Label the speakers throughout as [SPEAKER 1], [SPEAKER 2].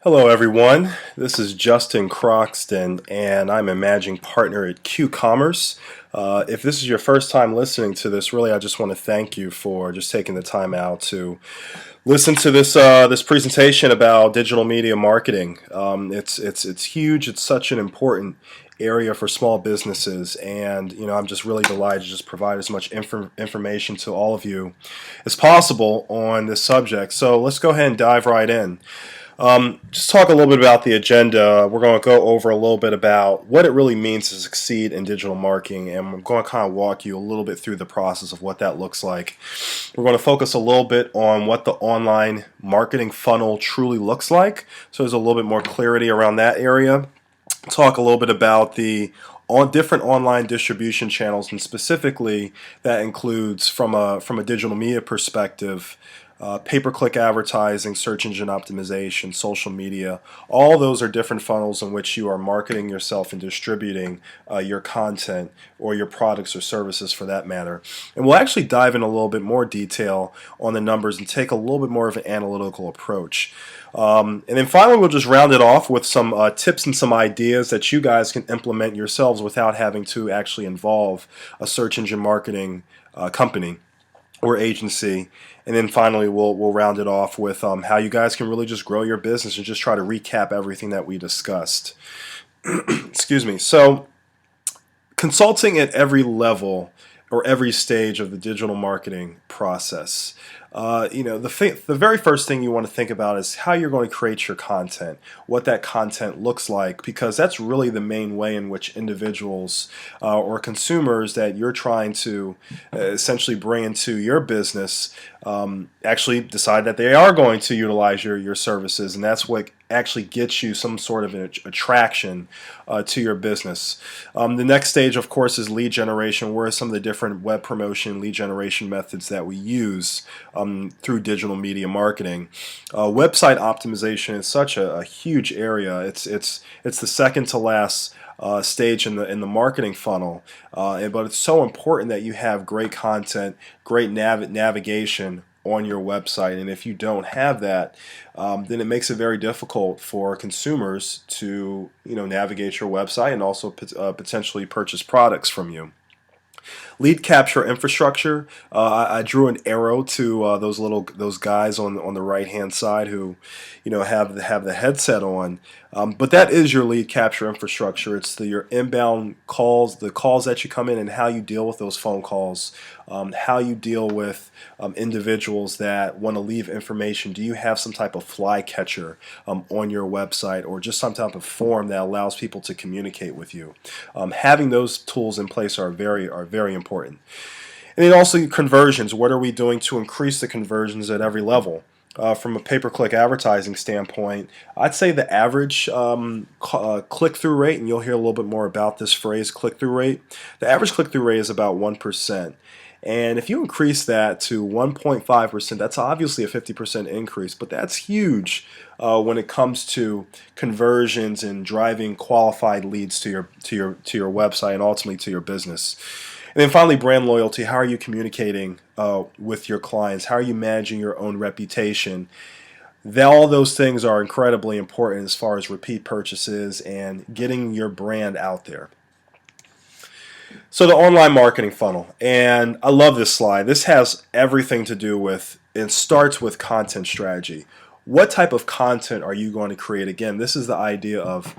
[SPEAKER 1] Hello everyone, this is Justin Croxton and I'm a managing partner at Q Commerce. If this is your first time listening to this, really I just want to thank you for just taking the time out to listen to this presentation about digital media marketing. It's huge. It's such an important area for small businesses, and I'm just really delighted to just provide as much information to all of you as possible on this subject. So let's go ahead and dive right in. Just talk a little bit about the agenda. We're going to go over a little bit about what it really means to succeed in digital marketing, and I'm going to kind of walk you a little bit through the process of what that looks like. We're going to focus a little bit on what the online marketing funnel truly looks like, so there's a little bit more clarity around that area. Talk a little bit about the different online distribution channels, and specifically that includes from a digital media perspective, pay-per-click advertising, search engine optimization, social media. All those are different funnels in which you are marketing yourself and distributing your content or your products or services for that matter. And we'll actually dive in a little bit more detail on the numbers and take a little bit more of an analytical approach. And then finally, we'll just round it off with some tips and some ideas that you guys can implement yourselves without having to actually involve a search engine marketing company or agency. And then finally, we'll round it off with how you guys can really just grow your business and just try to recap everything that we discussed. Excuse me. So, consulting at every level or every stage of the digital marketing process. The very first thing you want to think about is how you're going to create your content, what that content looks like, because that's really the main way in which individuals or consumers that you're trying to essentially bring into your business actually decide that they are going to utilize your services, and that's what actually gets you some sort of an attraction to your business. The next stage, of course, is lead generation. Where are some of the different web promotion lead generation methods that we use through digital media marketing? Website optimization is such a huge area. It's the second to last stage in the marketing funnel, but it's so important that you have great content, great navigation on your website, and if you don't have that, then it makes it very difficult for consumers to navigate your website and also potentially purchase products from you. Lead capture infrastructure. I drew an arrow to those guys on the right hand side who have the headset on. But that is your lead capture infrastructure. It's your inbound calls, the calls that you come in, and how you deal with those phone calls, how you deal with individuals that want to leave information. Do you have some type of flycatcher on your website, or just some type of form that allows people to communicate with you? Having those tools in place are very important. And then also conversions. What are we doing to increase the conversions at every level? From a pay-per-click advertising standpoint, I'd say the average click-through rate, and you'll hear a little bit more about this phrase, click-through rate. The average click-through rate is about 1%. And if you increase that to 1.5%, that's obviously a 50% increase, but that's huge when it comes to conversions and driving qualified leads to your website and ultimately to your business. And then finally, brand loyalty. How are you communicating with your clients? How are you managing your own reputation? All those things are incredibly important as far as repeat purchases and getting your brand out there. So the online marketing funnel, and I love this slide. This has everything to do with, it starts with content strategy. What type of content are you going to create? Again, this is the idea of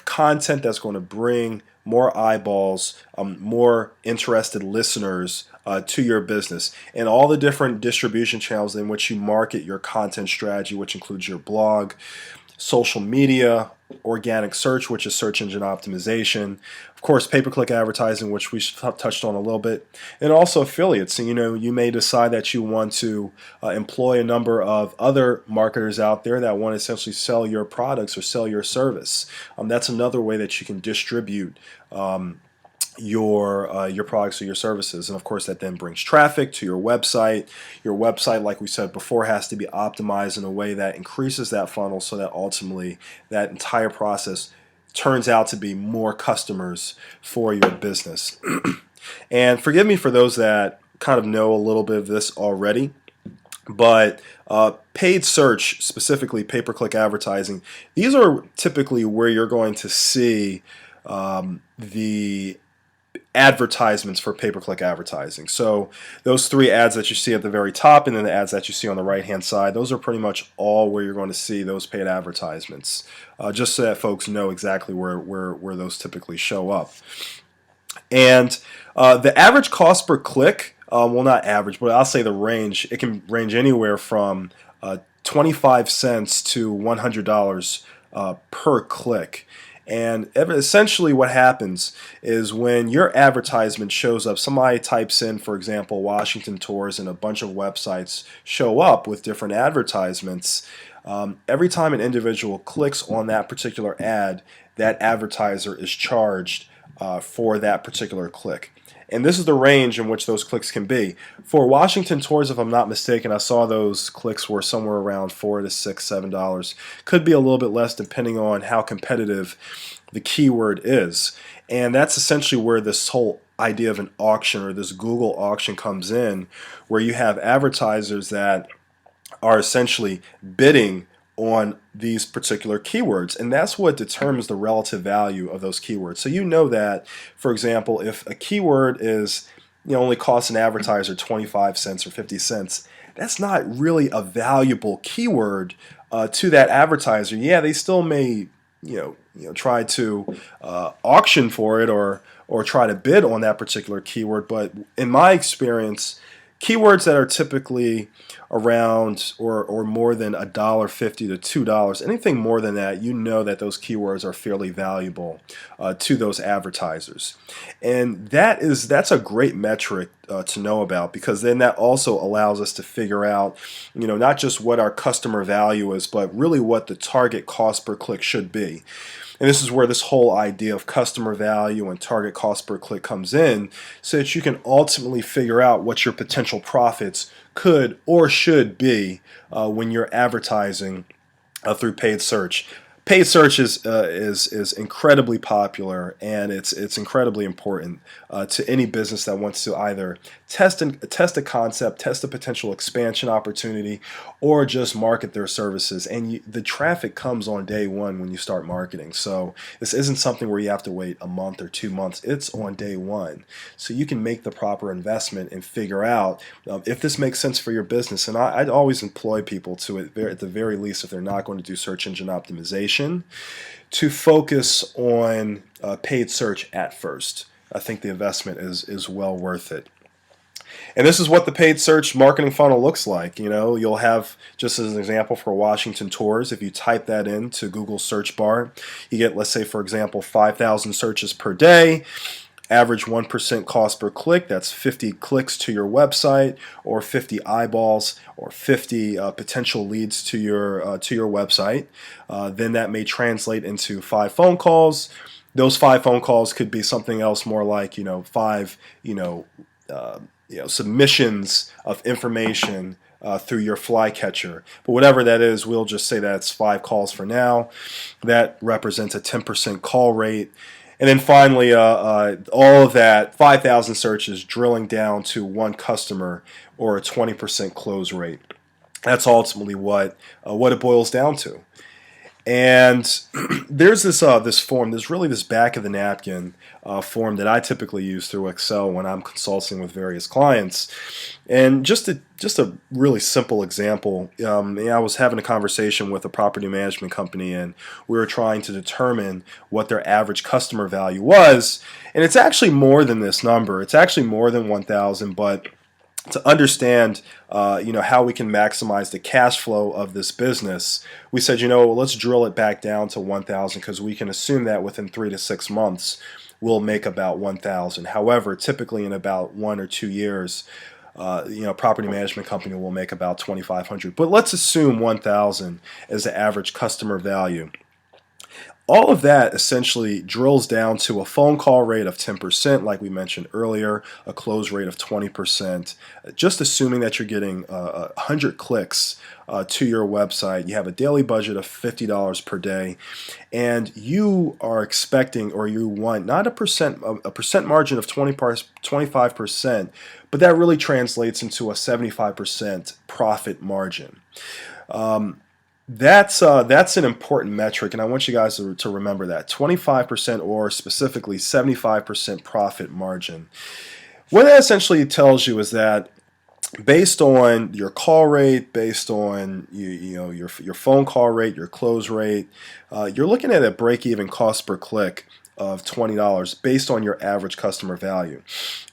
[SPEAKER 1] content that's going to bring more eyeballs, more interested listeners to your business, and all the different distribution channels in which you market your content strategy, which includes your blog, social media, organic search, which is search engine optimization, of course, pay-per-click advertising, which we touched on a little bit, and also affiliates. And you may decide that you want to employ a number of other marketers out there that want to essentially sell your products or sell your service. That's another way that you can distribute your products or your services, and of course that then brings traffic to your website. Your website, like we said before, has to be optimized in a way that increases that funnel so that ultimately that entire process turns out to be more customers for your business. And forgive me for those that kind of know a little bit of this already. But paid search, specifically pay-per-click advertising, these are typically where you're going to see the advertisements for pay-per-click advertising. So those three ads that you see at the very top and then the ads that you see on the right-hand side, those are pretty much all where you're going to see those paid advertisements, just so that folks know exactly where those typically show up. And the average cost per click, well, not average, but I'll say the range, it can range anywhere from 25 cents to $100 per click. And essentially what happens is when your advertisement shows up, somebody types in, for example, Washington Tours, and a bunch of websites show up with different advertisements. Every time an individual clicks on that particular ad, that advertiser is charged for that particular click. And this is the range in which those clicks can be. For Washington Tours, if I'm not mistaken, I saw those clicks were somewhere around $4 to $6, $7. Could be a little bit less depending on how competitive the keyword is. And that's essentially where this whole idea of an auction or this Google auction comes in, where you have advertisers that are essentially bidding on these particular keywords, and that's what determines the relative value of those keywords. So you know that, for example, if a keyword is only costs an advertiser 25 cents or 50 cents, that's not really a valuable keyword to that advertiser. Yeah, they still may try to auction for it or try to bid on that particular keyword, but in my experience, keywords that are typically around or more than $1.50 to $2, anything more than that, you know that those keywords are fairly valuable to those advertisers. And that's a great metric to know about, because then that also allows us to figure out, not just what our customer value is, but really what the target cost per click should be. And this is where this whole idea of customer value and target cost per click comes in, so that you can ultimately figure out what your potential profits could or should be when you're advertising through paid search. Paid search is incredibly popular, and it's incredibly important to any business that wants to either test a concept, test a potential expansion opportunity, or just market their services. And the traffic comes on day one when you start marketing. So this isn't something where you have to wait a month or 2 months. It's on day one. So you can make the proper investment and figure out if this makes sense for your business. And I'd always employ people to, at the very least, if they're not going to do search engine optimization, to focus on paid search at first. I think the investment is well worth it. And this is what the paid search marketing funnel looks like. You'll have, just as an example for Washington Tours, if you type that into Google search bar, you get, let's say, for example, 5,000 searches per day. Average 1% cost per click, that's 50 clicks to your website, or 50 eyeballs, or 50 potential leads to your website. Then that may translate into 5 phone calls. Those 5 phone calls could be something else more like 5 submissions of information through your flycatcher. But whatever that is, we'll just say that's 5 calls for now. That represents a 10% call rate. And then finally, all of that 5,000 searches drilling down to one customer, or a 20% close rate. That's ultimately what it boils down to. And there's this form. There's really this back of the napkin form that I typically use through Excel when I'm consulting with various clients. And just a really simple example. I was having a conversation with a property management company, and we were trying to determine what their average customer value was. And it's actually more than this number. It's actually more than 1,000, but to understand how we can maximize the cash flow of this business, we said, let's drill it back down to 1,000, because we can assume that within 3 to 6 months we'll make about 1,000. However, typically in about 1 or 2 years, property management company will make about 2,500. But let's assume 1,000 as the average customer value. All of that essentially drills down to a phone call rate of 10%, like we mentioned earlier, a close rate of 20%. Just assuming that you're getting 100 clicks to your website, you have a daily budget of $50 per day, and you are expecting, or you want, not a percent margin of 25%, but that really translates into a 75% profit margin. That's an important metric, and I want you guys to remember that 25%, or specifically 75% profit margin. What that essentially tells you is that based on your call rate, based on your phone call rate, your close rate, you're looking at a break-even cost per click of $20 based on your average customer value.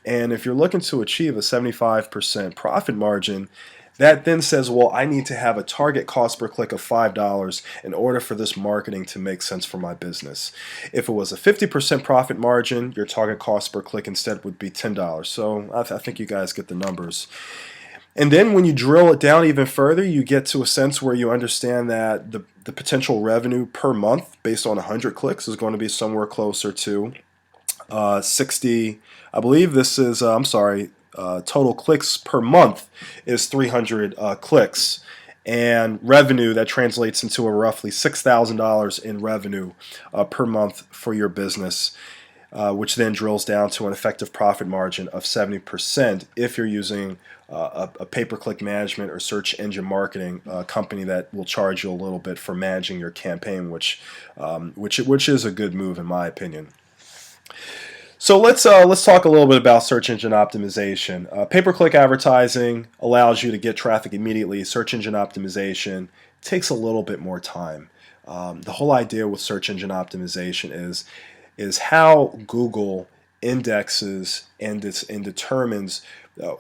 [SPEAKER 1] And if you're looking to achieve a 75% profit margin, that then says, well, I need to have a target cost per click of $5 in order for this marketing to make sense for my business. If it was a 50% profit margin, your target cost per click instead would be $10. So I think you guys get the numbers. And then when you drill it down even further, you get to a sense where you understand that the potential revenue per month based on 100 clicks is going to be somewhere closer to 60. I believe this is, total clicks per month is 300 clicks. And revenue, that translates into a roughly $6,000 in revenue per month for your business. Which then drills down to an effective profit margin of 70% if you're using a pay-per-click management or search engine marketing company that will charge you a little bit for managing your campaign, which is a good move in my opinion. So let's talk a little bit about search engine optimization. Pay-per-click advertising allows you to get traffic immediately. Search engine optimization takes a little bit more time. The whole idea with search engine optimization is how Google indexes and determines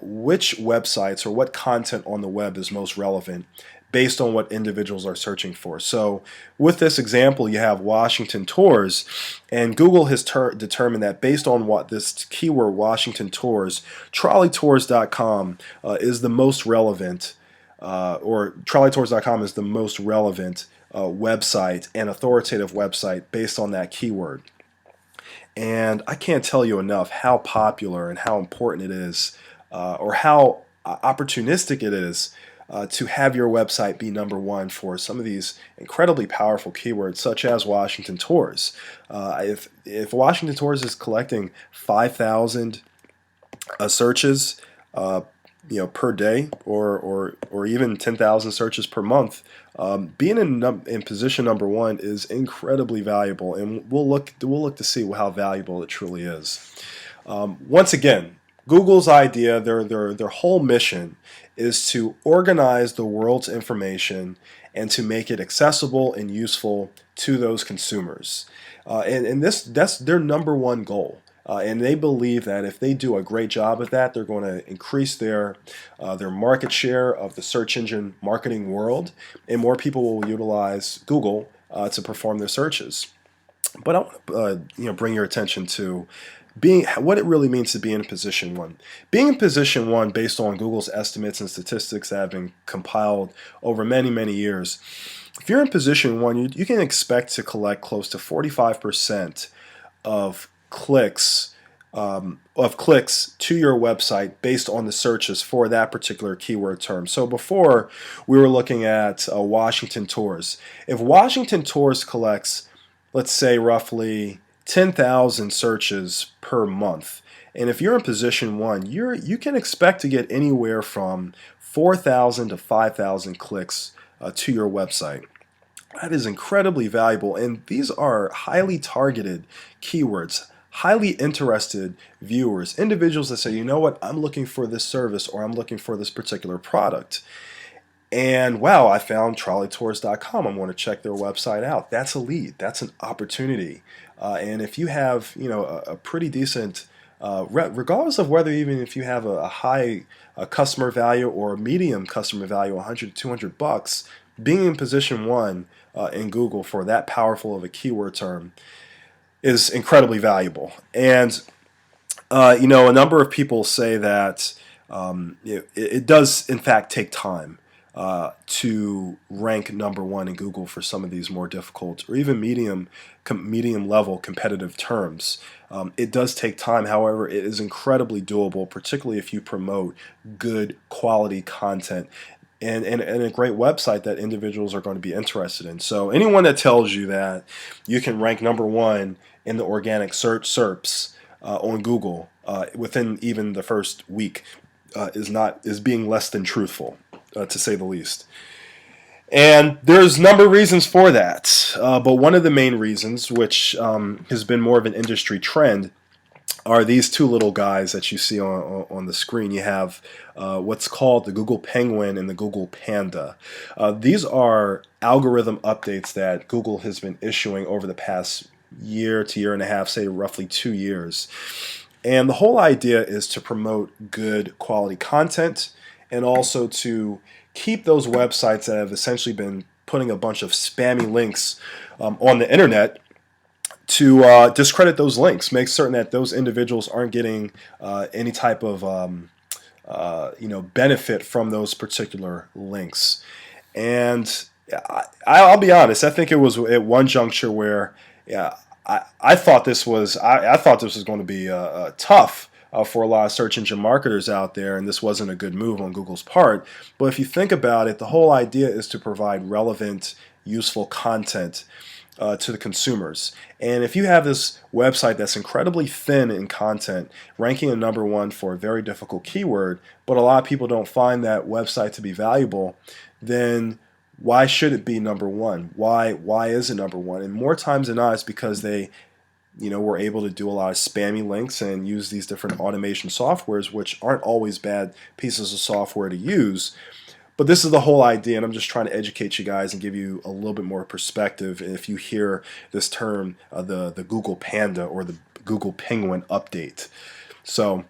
[SPEAKER 1] which websites or what content on the web is most relevant based on what individuals are searching for. So with this example, you have Washington tours, and Google has determined that based on what this keyword Washington tours, trolleytours.com is the most relevant, or trolleytours.com is the most relevant website and authoritative website based on that keyword. And I can't tell you enough how popular and how important it is, or how opportunistic it is to have your website be number one for some of these incredibly powerful keywords, such as Washington Tours. If Washington Tours is collecting 5,000 searches, per day, or even 10,000 searches per month, being in position number one is incredibly valuable, and we'll look to see how valuable it truly is. Once again, Google's idea, their whole mission, is to organize the world's information and to make it accessible and useful to those consumers, and that's their number one goal. And they believe that if they do a great job of that, they're going to increase their market share of the search engine marketing world, and more people will utilize Google to perform their searches. But I want to bring your attention to what it really means to be in position one. Being in position one, based on Google's estimates and statistics that have been compiled over many years, if you're in position one, you can expect to collect close to 45% of clicks to your website based on the searches for that particular keyword term. So before, we were looking at Washington Tours. If Washington Tours collects, let's say, roughly 10,000 searches per month, and if you're in position one, you can expect to get anywhere from 4,000 to 5,000 clicks to your website. That is incredibly valuable, and these are highly targeted keywords, highly interested viewers, individuals that say, you know what, I'm looking for this service, or I'm looking for this particular product. And wow, I found trolleytours.com. I'm going to check their website out. That's a lead. That's an opportunity. And if you have, a pretty decent, regardless of whether even if you have a high customer value or a medium customer value, 100 to 200 bucks, being in position one in Google for that powerful of a keyword term is incredibly valuable. And a number of people say that it does in fact take time. to rank #1 in Google for some of these more difficult or even medium level competitive terms. It does take time, however, it is incredibly doable, particularly if you promote good quality content and a great website that individuals are going to be interested in. So anyone that tells you that you can rank #1 in the organic search SERPs on Google within even the first week is being less than truthful, to say the least. And there's a number of reasons for that, but one of the main reasons, which has been more of an industry trend, are these two little guys that you see on the screen. You have what's called the Google Penguin and the Google Panda. These are algorithm updates that Google has been issuing over the past year to year and a half, say roughly 2 years. And the whole idea is to promote good quality content and also to keep those websites that have essentially been putting a bunch of spammy links on the internet to discredit those links, make certain that those individuals aren't getting any type of benefit from those particular links. And I'll be honest, I think it was at one juncture where I thought this was going to be tough for a lot of search engine marketers out there, and this wasn't a good move on Google's part. But if you think about it, the whole idea is to provide relevant, useful content to the consumers. And if you have this website that's incredibly thin in content, ranking at #1 for a very difficult keyword, but a lot of people don't find that website to be valuable, then why should it be #1? Why is it #1? And more times than not, it's because they were able to do a lot of spammy links and use these different automation softwares, which aren't always bad pieces of software to use. But this is the whole idea, and I'm just trying to educate you guys and give you a little bit more perspective if you hear this term, the Google Panda or the Google Penguin update. So,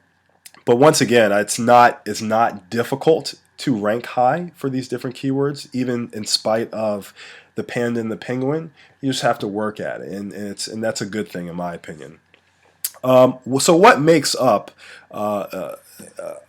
[SPEAKER 1] but once again, it's not difficult to rank high for these different keywords, even in spite of the Panda and the Penguin. You just have to work at it, and that's a good thing in my opinion. So what makes up a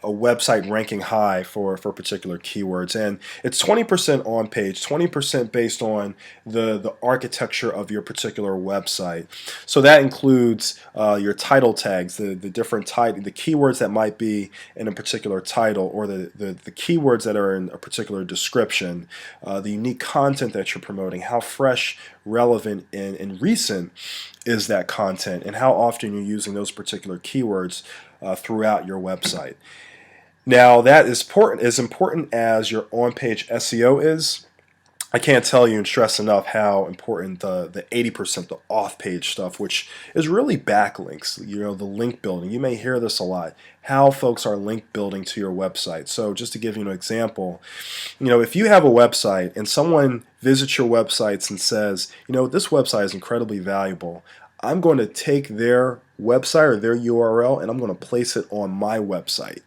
[SPEAKER 1] website ranking high for particular keywords? And it's 20% on page, 20% based on the architecture of your particular website. So that includes your title tags, the different the keywords that might be in a particular title, or the keywords that are in a particular description, the unique content that you're promoting, how fresh, relevant, and recent is that content, and how often you're using those particular keywords throughout your website. Now, that is as important as your on-page SEO is. I can't tell you and stress enough how important the 80%, the off-page stuff, which is really backlinks, the link building. You may hear this a lot, how folks are link building to your website. So just to give you an example, if you have a website and someone visits your websites and says, this website is incredibly valuable, I'm going to take their website or their URL and I'm going to place it on my website.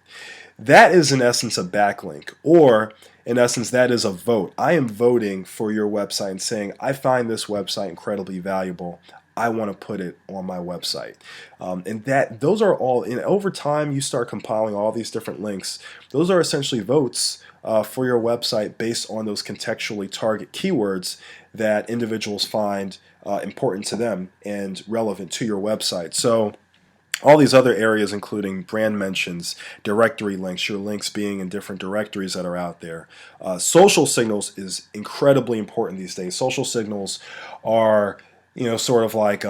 [SPEAKER 1] That is in essence a backlink, or in essence that is a vote. I am voting for your website and saying, I find this website incredibly valuable. I want to put it on my website. And those are all, over time you start compiling all these different links. Those are essentially votes for your website based on those contextually target keywords that individuals find important to them and relevant to your website. So all these other areas, including brand mentions, directory links, your links being in different directories that are out there. Social signals is incredibly important these days. Social signals are, sort of like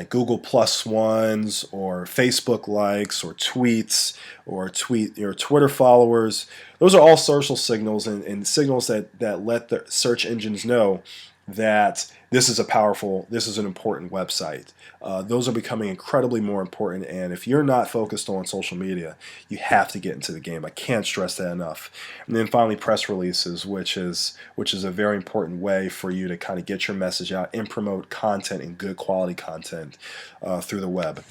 [SPEAKER 1] Google Plus ones, or Facebook likes, or tweets, or Twitter followers. Those are all social signals and signals that let the search engines know that this is an important website. Those are becoming incredibly more important, and if you're not focused on social media, you have to get into the game. I can't stress that enough. And then finally, press releases, which is a very important way for you to kind of get your message out and promote content and good quality content through the web.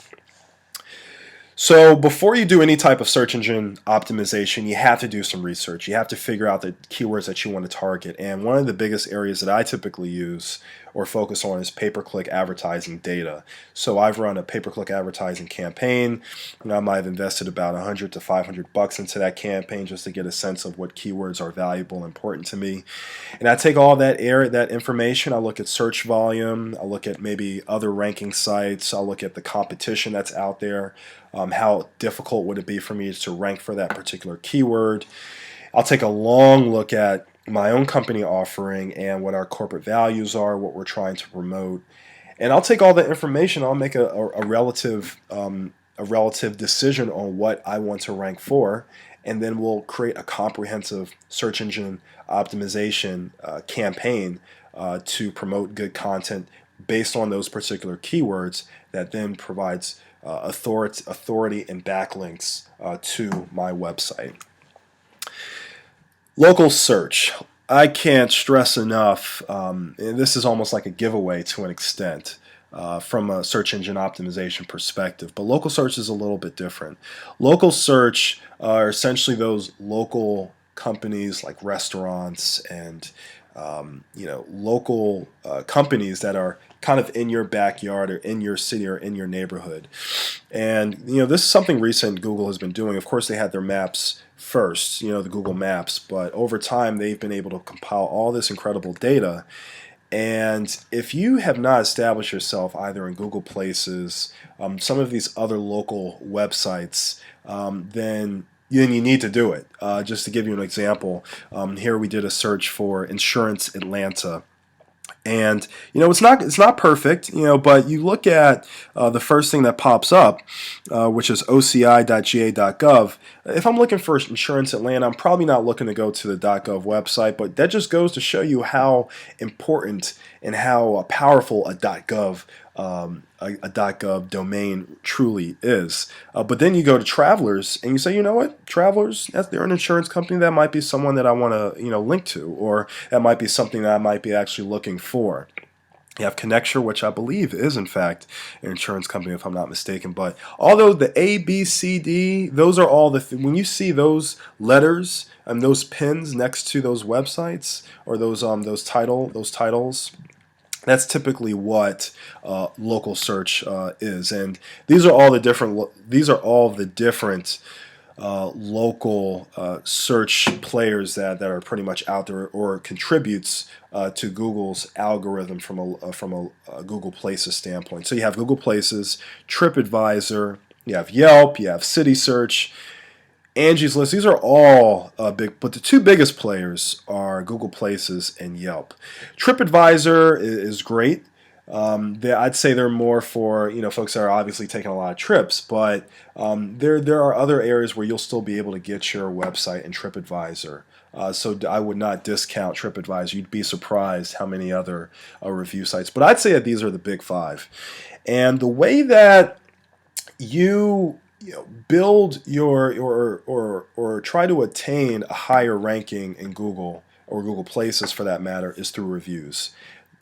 [SPEAKER 1] So before you do any type of search engine optimization, you have to do some research. You have to figure out the keywords that you want to target. And one of the biggest areas that I typically use or focus on is pay-per-click advertising data. So I've run a pay-per-click advertising campaign, and I might have invested about 100 to 500 bucks into that campaign just to get a sense of what keywords are valuable and important to me. And I take all that information, I look at search volume, I look at maybe other ranking sites, I'll look at the competition that's out there. How difficult would it be for me to rank for that particular keyword? I'll take a long look at my own company offering and what our corporate values are, what we're trying to promote. And I'll take all that information, I'll make a relative decision on what I want to rank for, and then we'll create a comprehensive search engine optimization campaign to promote good content based on those particular keywords that then provides authority and backlinks to my website. Local search. I can't stress enough, and this is almost like a giveaway to an extent from a search engine optimization perspective, but local search is a little bit different. Local search are essentially those local companies like restaurants and local companies that are kind of in your backyard or in your city or in your neighborhood. And this is something recent Google has been doing. Of course, they had their maps first, the Google Maps, but over time they've been able to compile all this incredible data. And if you have not established yourself either in Google Places, some of these other local websites, then you need to do it. Just to give you an example, here we did a search for Insurance Atlanta. And it's not perfect, but you look at the first thing that pops up, which is oci.ga.gov. If I'm looking for Insurance Atlanta, I'm probably not looking to go to the .gov website, but that just goes to show you how important and how powerful a .gov domain truly is. But then you go to Travelers and you say, you know what, Travelers, they're an insurance company. That might be someone that I want to link to, or that might be something that I might be actually looking for. You have Connecture, which I believe is in fact an insurance company, if I'm not mistaken. But although the A, B, C, D, those are all when you see those letters and those pins next to those websites or those titles. That's typically what local search is, and these are all the different local search players that are pretty much out there or contributes to Google's algorithm from a Google Places standpoint. So you have Google Places, TripAdvisor, you have Yelp, you have City Search, Angie's List. These are all big, but the two biggest players are Google Places and Yelp. TripAdvisor is great. I'd say they're more for folks that are obviously taking a lot of trips, but there are other areas where you'll still be able to get your website in TripAdvisor. So I would not discount TripAdvisor. You'd be surprised how many other review sites. But I'd say that these are the big five. And the way that you build or try to attain a higher ranking in Google or Google Places for that matter is through reviews.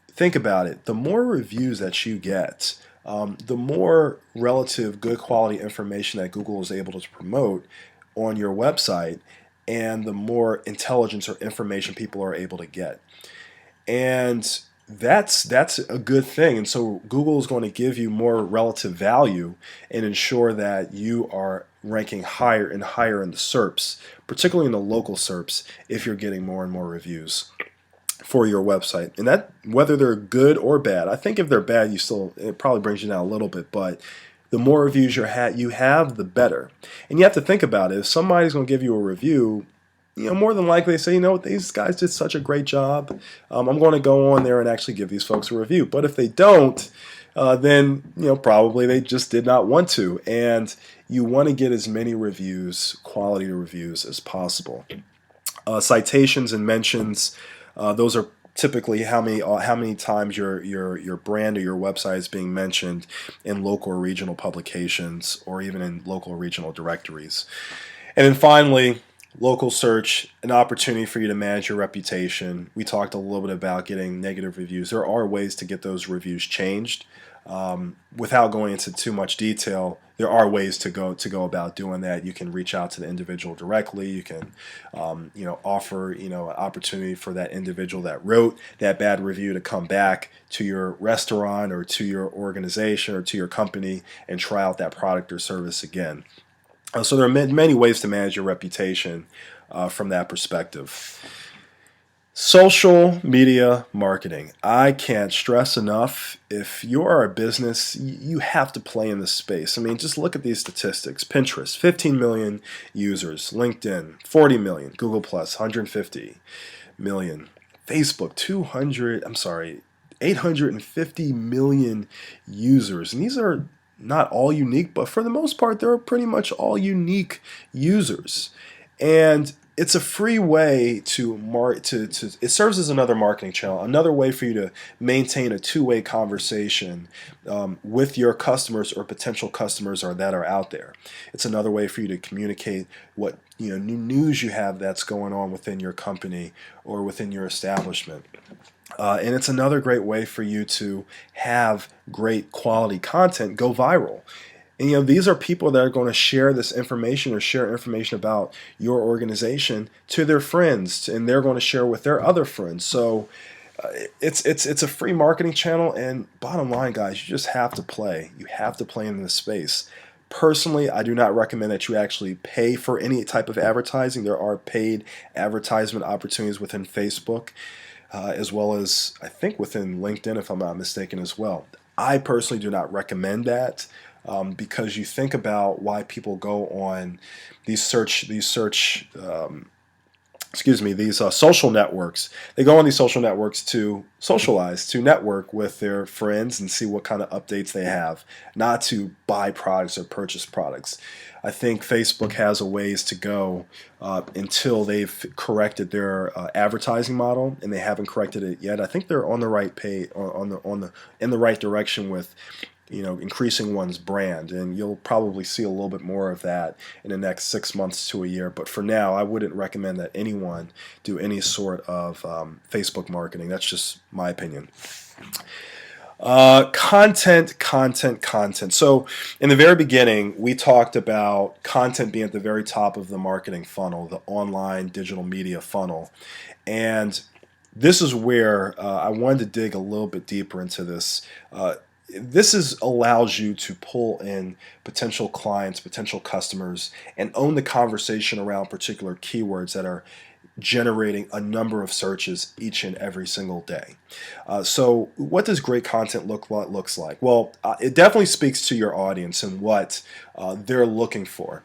[SPEAKER 1] Think about it. The more reviews that you get, the more relative good quality information that Google is able to promote on your website, and the more intelligence or information people are able to get. And that's a good thing. And so Google is going to give you more relative value and ensure that you are ranking higher and higher in the SERPs, particularly in the local SERPs, if you're getting more and more reviews for your website. And that, whether they're good or bad, I think if they're bad, it probably brings you down a little bit, but the more reviews you have, the better. And you have to think about it. If somebody's going to give you a review, more than likely they say, these guys did such a great job. I'm going to go on there and actually give these folks a review. But if they don't, then probably they just did not want to. And you want to get as many reviews, quality reviews, as possible. Citations and mentions, those are typically how many times your brand or your website is being mentioned in local or regional publications or even in local or regional directories. And then finally, Local search, an opportunity for you to manage your reputation. We talked a little bit about getting negative reviews. There are ways to get those reviews changed. Without going into too much detail, there are ways to go about doing that. You can reach out to the individual directly. You can, offer an opportunity for that individual that wrote that bad review to come back to your restaurant or to your organization or to your company and try out that product or service again. So there are many ways to manage your reputation from that perspective. Social media marketing. I can't stress enough, if you are a business, you have to play in this space. I mean, just look at these statistics. Pinterest, 15 million users. LinkedIn, 40 million. Google Plus, 150 million. Facebook, 850 million users. And these are not all unique, but for the most part, they're pretty much all unique users. And it's a free way to it serves as another marketing channel, another way for you to maintain a two-way conversation with your customers or potential customers that are out there. It's another way for you to communicate what new news you have that's going on within your company or within your establishment. And it's another great way for you to have great quality content go viral. And these are people that are going to share this information or share information about your organization to their friends, and they're going to share with their other friends. So it's a free marketing channel, and bottom line, guys, you just have to play. You have to play in this space. Personally, I do not recommend that you actually pay for any type of advertising. There are paid advertisement opportunities within Facebook, as well as I think within LinkedIn, if I'm not mistaken, as well. I personally do not recommend that. Because you think about why people go on these social networks. They go on these social networks to socialize, to network with their friends and see what kind of updates they have, not to buy products or purchase products. I think Facebook has a ways to go until they've corrected their advertising model, and they haven't corrected it yet. I think they're on the right in the right direction with increasing one's brand, and you'll probably see a little bit more of that in the next 6 months to a year. But for now, I wouldn't recommend that anyone do any sort of Facebook marketing. That's just my opinion. Content. So in the very beginning, we talked about content being at the very top of the marketing funnel, the online digital media funnel. And this is where I wanted to dig a little bit deeper into this. Allows you to pull in potential clients, potential customers, and own the conversation around particular keywords that are generating a number of searches each and every single day. So what does great content looks like? Well, it definitely speaks to your audience and what they're looking for.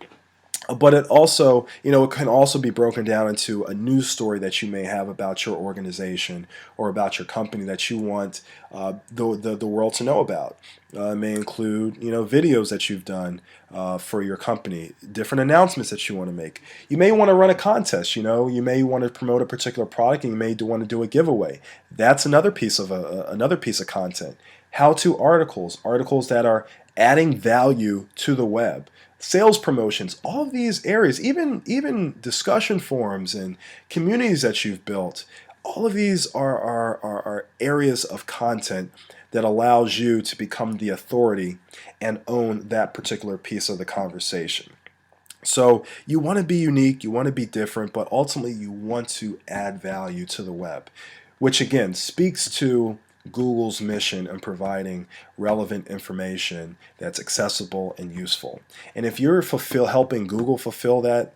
[SPEAKER 1] But it also, it can also be broken down into a news story that you may have about your organization or about your company that you want the world to know about. It may include, videos that you've done for your company, different announcements that you want to make. You may want to run a contest. You may want to promote a particular product, and you may want to do a giveaway. That's another piece of content. How-to articles that are adding value to the web. Sales promotions, all of these areas, even discussion forums and communities that you've built, all of these are areas of content that allows you to become the authority and own that particular piece of the conversation. So you want to be unique, you want to be different, but ultimately you want to add value to the web, which again speaks to Google's mission in providing relevant information that's accessible and useful. And if you're helping Google fulfill that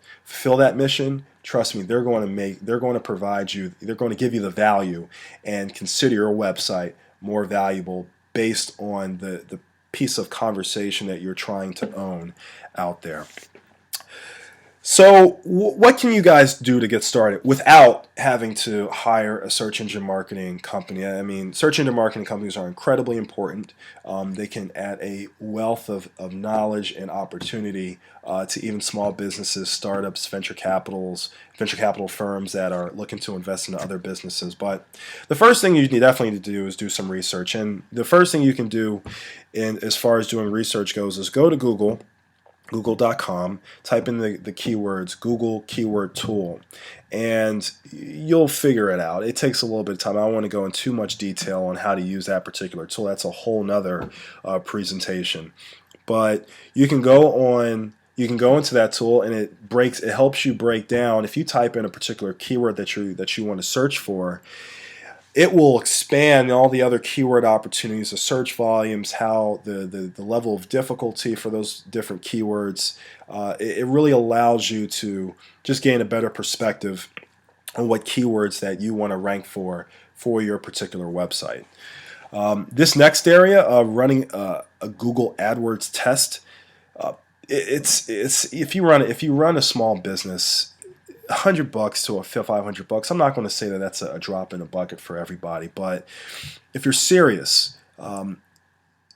[SPEAKER 1] mission, trust me, they're going to give you the value and consider your website more valuable based on the piece of conversation that you're trying to own out there. So what can you guys do to get started without having to hire a search engine marketing company? I mean, search engine marketing companies are incredibly important. They can add a wealth of knowledge and opportunity to even small businesses, startups, venture capital firms that are looking to invest in other businesses. But the first thing you definitely need to do is do some research. And the first thing you can do as far as doing research goes is go to Google google.com, type in the keywords Google keyword tool, and you'll figure it out. It takes a little bit of time. I don't want to go into too much detail on how to use that particular tool. That's a whole nother presentation. But you can go into that tool, and it helps you break down. If you type in a particular keyword that you want to search for, it will expand all the other keyword opportunities, the search volumes, how the level of difficulty for those different keywords. It really allows you to just gain a better perspective on what keywords that you want to rank for your particular website. This next area, running a Google AdWords test, it's if you run a small business, $100 to $500. I'm not going to say that that's a drop in a bucket for everybody, but if you're serious,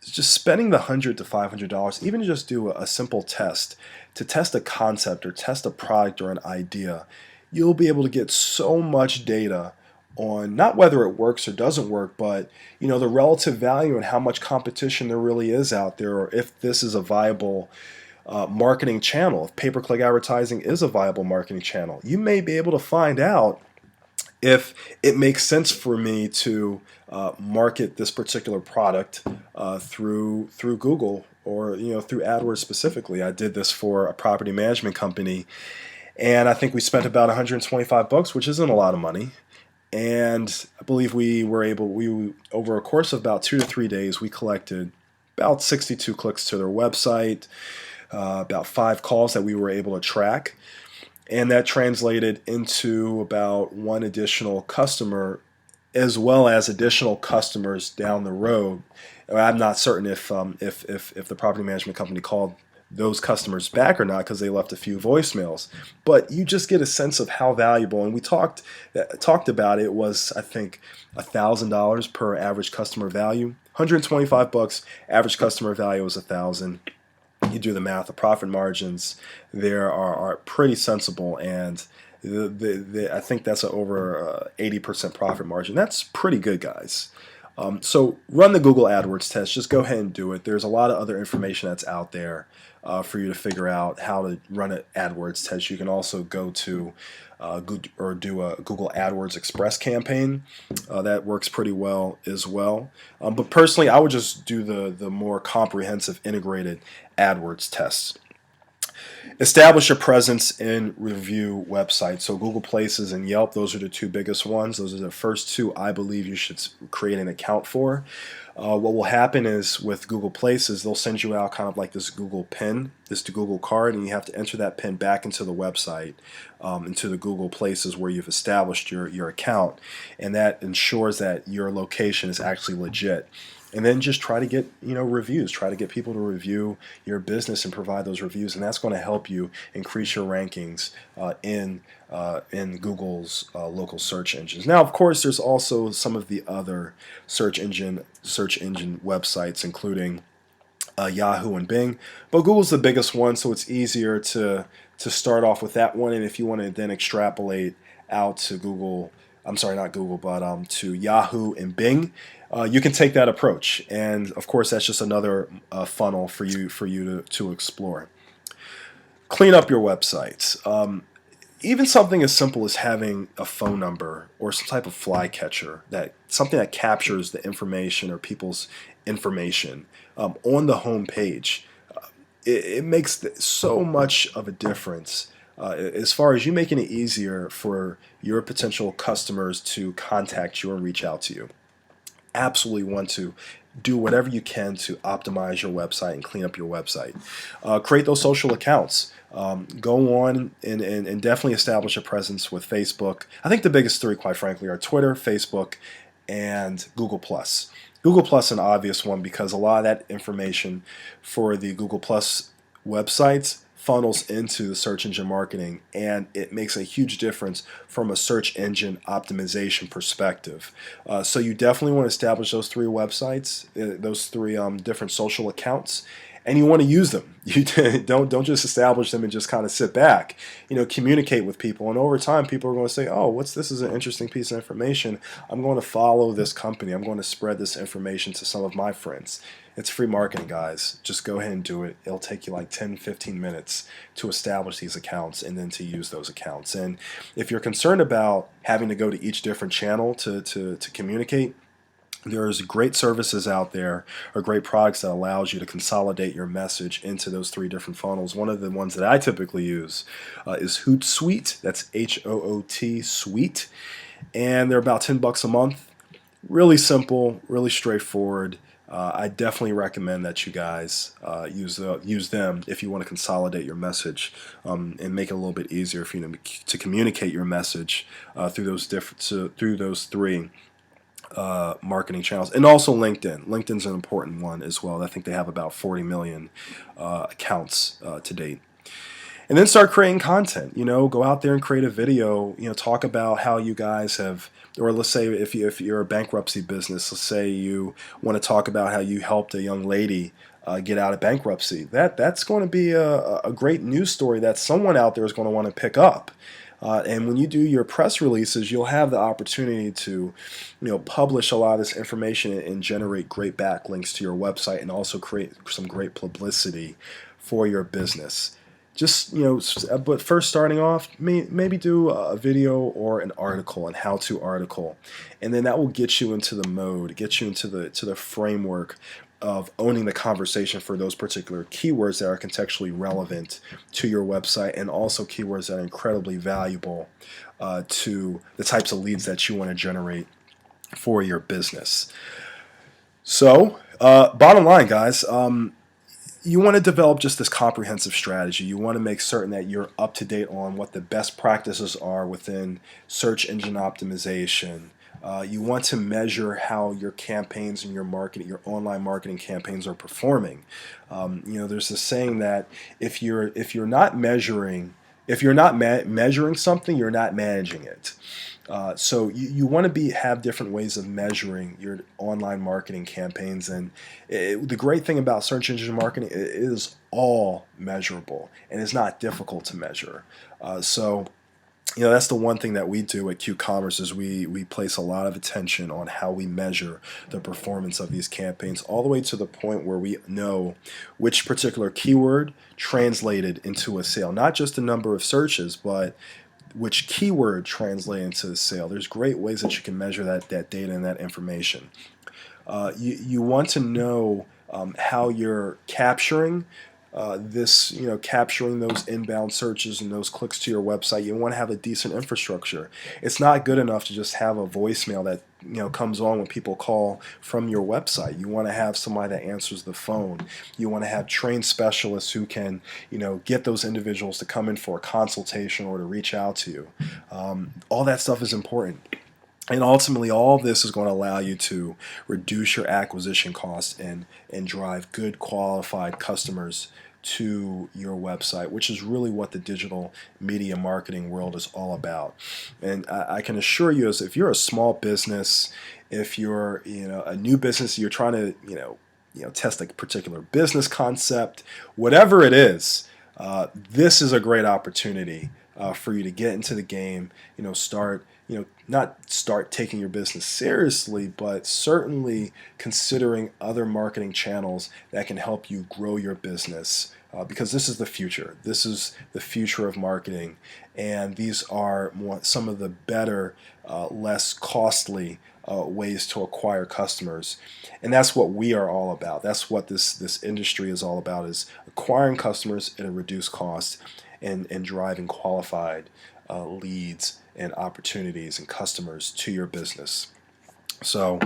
[SPEAKER 1] just spending the $100 to $500, even to just do a simple test, to test a concept or test a product or an idea, you'll be able to get so much data on not whether it works or doesn't work, but the relative value and how much competition there really is out there, or if this is a viable marketing channel. If pay-per-click advertising is a viable marketing channel, you may be able to find out if it makes sense for me to market this particular product through Google, or through AdWords specifically. I did this for a property management company, and I think we spent about $125, which isn't a lot of money. And I believe we over a course of about 2 to 3 days, we collected about 62 clicks to their website, about 5 calls that we were able to track, and that translated into about 1 additional customer, as well as additional customers down the road. I'm not certain if the property management company called those customers back or not, because they left a few voicemails. But you just get a sense of how valuable, and we talked about it was, I think, $1,000 per average customer value. $125, average customer value was $1,000. You do the math, the profit margins there are pretty sensible, and I think that's over 80% profit margin. That's pretty good, guys. So run the Google AdWords test. Just go ahead and do it. There's a lot of other information that's out there for you to figure out how to run an AdWords test. You can also go to do a Google AdWords Express campaign. That works pretty well as well. But personally, I would just do the more comprehensive integrated AdWords tests. Establish a presence in review websites. So Google Places and Yelp, those are the 2 biggest ones. Those are the first 2 I believe you should create an account for. What will happen is with Google Places, they'll send you out kind of like this Google PIN, this Google card, and you have to enter that PIN back into the website, into the Google Places where you've established your account, and that ensures that your location is actually legit. And then just try to get reviews. Try to get people to review your business and provide those reviews, and that's going to help you increase your rankings in Google's local search engines. Now, of course, there's also some of the other search engine websites, including Yahoo and Bing, but Google's the biggest one, so it's easier to start off with that one. And if you want to then extrapolate out to Google, I'm sorry, not Google, but to Yahoo and Bing, you can take that approach. And of course, that's just another funnel for you to explore. Clean up your websites. Even something as simple as having a phone number or some type of flycatcher, something that captures the information or people's information on the home page. It makes so much of a difference as far as you making it easier for your potential customers to contact you and reach out to you. Absolutely want to do whatever you can to optimize your website and clean up your website. Create those social accounts. Go on and definitely establish a presence with Facebook. I think the biggest 3, quite frankly, are Twitter, Facebook, and Google+. Google Plus an obvious one, because a lot of that information for the Google Plus websites funnels into the search engine marketing, and it makes a huge difference from a search engine optimization perspective. So you definitely want to establish those 3 websites, those 3 different social accounts, and you want to use them. You don't just establish them and just kind of sit back. Communicate with people, and over time, people are going to say, "Oh, what's this? Is an interesting piece of information. I'm going to follow this company. I'm going to spread this information to some of my friends." It's free marketing, guys. Just go ahead and do it. It'll take you like 10, 15 minutes to establish these accounts and then to use those accounts. And if you're concerned about having to go to each different channel to communicate, there's great services out there or great products that allows you to consolidate your message into those 3 different funnels. One of the ones that I typically use is Hootsuite. That's Hoot Suite, and they're about $10 a month. Really simple, really straightforward. I definitely recommend that you guys use them if you want to consolidate your message and make it a little bit easier for you to communicate your message through those 3 marketing channels. And also LinkedIn. LinkedIn's an important one as well. I think they have about 40 million accounts to date. And then start creating content. Go out there and create a video. Talk about how you guys have, or let's say if you're a bankruptcy business, let's say you want to talk about how you helped a young lady get out of bankruptcy. That's going to be a great news story that someone out there is going to want to pick up. And when you do your press releases, you'll have the opportunity to, publish a lot of this information and generate great backlinks to your website, and also create some great publicity for your business. Just, but first starting off, maybe do a video or an article, an how-to article, and then that will get you into the mode, get you into the framework of owning the conversation for those particular keywords that are contextually relevant to your website, and also keywords that are incredibly valuable to the types of leads that you want to generate for your business. So, bottom line, guys, you want to develop just this comprehensive strategy. You want to make certain that you're up to date on what the best practices are within search engine optimization. You want to measure how your campaigns and your online marketing campaigns are performing. There's this saying that if you're not measuring something, you're not managing it. So you want to have different ways of measuring your online marketing campaigns, and the great thing about search engine marketing, it is all measurable and it's not difficult to measure. So that's the one thing that we do at Q-Commerce is we place a lot of attention on how we measure the performance of these campaigns, all the way to the point where we know which particular keyword translated into a sale, not just the number of searches, but which keyword translated into the sale. There's great ways that you can measure that data and that information. You want to know how you're capturing capturing those inbound searches and those clicks to your website. You want to have a decent infrastructure. It's not good enough to just have a voicemail that comes on when people call from your website. You want to have somebody that answers the phone. You want to have trained specialists who can get those individuals to come in for a consultation or to reach out to you. All that stuff is important. And ultimately, all of this is going to allow you to reduce your acquisition costs and drive good qualified customers to your website, which is really what the digital media marketing world is all about. And I can assure you, as if you're a small business, if you're a new business, you're trying to test a particular business concept, whatever it is, this is a great opportunity for you to get into the game. Not start taking your business seriously, but certainly considering other marketing channels that can help you grow your business, because this is the future. This is the future of marketing, and these are some of the better, less costly ways to acquire customers. And that's what we are all about. That's what this industry is all about, is acquiring customers at a reduced cost and driving qualified leads and opportunities and customers to your business. So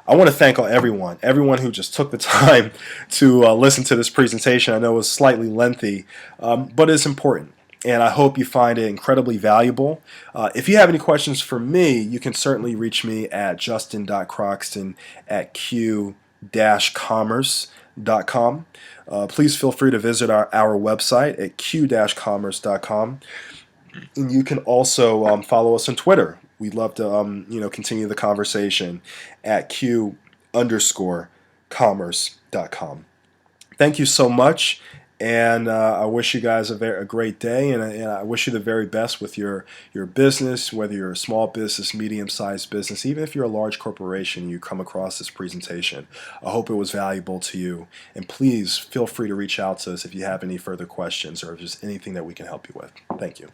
[SPEAKER 1] I want to thank everyone who just took the time to listen to this presentation. I know it was slightly lengthy, but it's important, and I hope you find it incredibly valuable. If you have any questions for me, you can certainly reach me at justin.croxton@q-commerce.com. Please feel free to visit our website at q-commerce.com. And you can also follow us on Twitter. We'd love to continue the conversation at q_commerce.com. Thank you so much. And I wish you guys a great day, and I wish you the very best with your business, whether you're a small business, medium-sized business, even if you're a large corporation, you come across this presentation. I hope it was valuable to you. And please feel free to reach out to us if you have any further questions or if there's anything that we can help you with. Thank you.